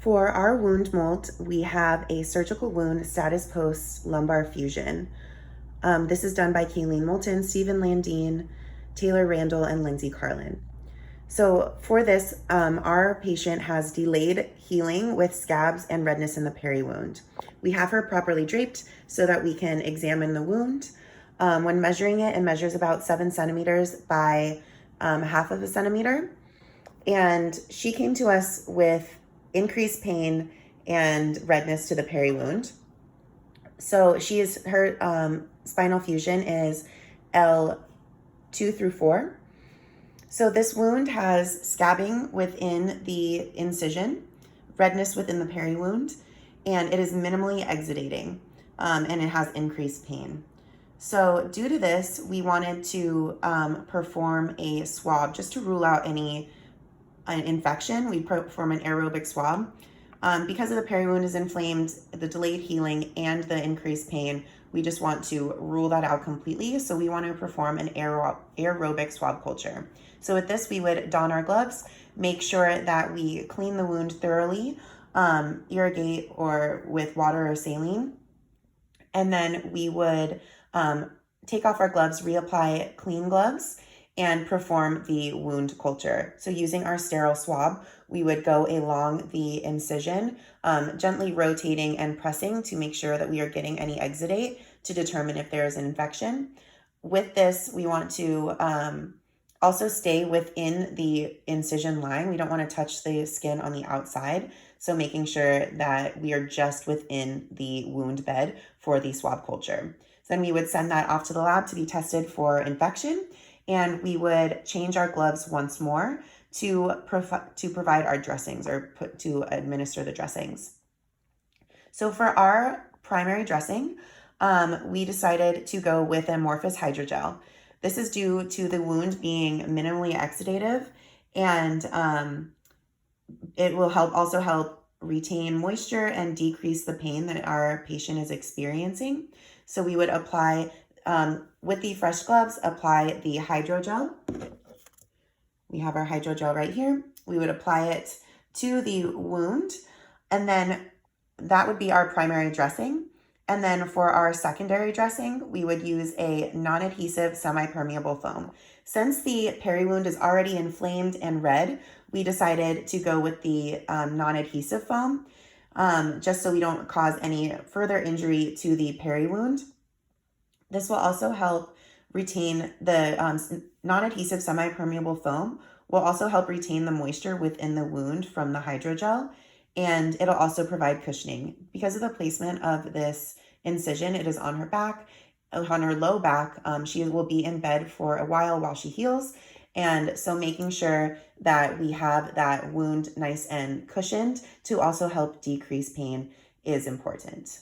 For our wound mold, we have a surgical wound status post lumbar fusion. This is done by Kaylene Moulton, Stephen Landeene, Taylor Randle, and Lindsey Karlin. So for this, our patient has delayed healing with scabs and redness in the peri wound. We have her properly draped so that we can examine the wound. When measuring it, it measures about 7 centimeters by half of a centimeter. And she came to us with increased pain and redness to the peri wound. So her spinal fusion is L2 through 4. So this wound has scabbing within the incision, redness within the peri wound, and it is minimally exudating, and it has increased pain. So due to this, we wanted to perform a swab just to rule out any infection. We perform an aerobic swab. Because of the peri wound is inflamed, the delayed healing, and the increased pain, we just want to rule that out completely. So we want to perform an aerobic swab culture. So with this, we would don our gloves, make sure that we clean the wound thoroughly, irrigate or with water or saline, and then we would take off our gloves, reapply clean gloves, and perform the wound culture. So using our sterile swab, we would go along the incision, gently rotating and pressing to make sure that we are getting any exudate to determine if there is an infection. With this, we want to also stay within the incision line. We don't want to touch the skin on the outside. So making sure that we are just within the wound bed for the swab culture. So then we would send that off to the lab to be tested for infection. And we would change our gloves once more to provide our dressings or to administer the dressings. So for our primary dressing, we decided to go with amorphous hydrogel. This is due to the wound being minimally exudative, and it will also help retain moisture and decrease the pain that our patient is experiencing. So we would apply with the fresh gloves, apply the hydrogel. We have our hydrogel right here. We would apply it to the wound, and then that would be our primary dressing. And then for our secondary dressing, we would use a non-adhesive semi-permeable foam. Since the peri wound is already inflamed and red, we decided to go with the non-adhesive foam, just so we don't cause any further injury to the peri wound. This will also help retain the non-adhesive semi-permeable foam will also help retain the moisture within the wound from the hydrogel, and it'll also provide cushioning. Because of the placement of this incision, it is on her back, on her low back. She will be in bed for a while she heals, and so making sure that we have that wound nice and cushioned to also help decrease pain is important.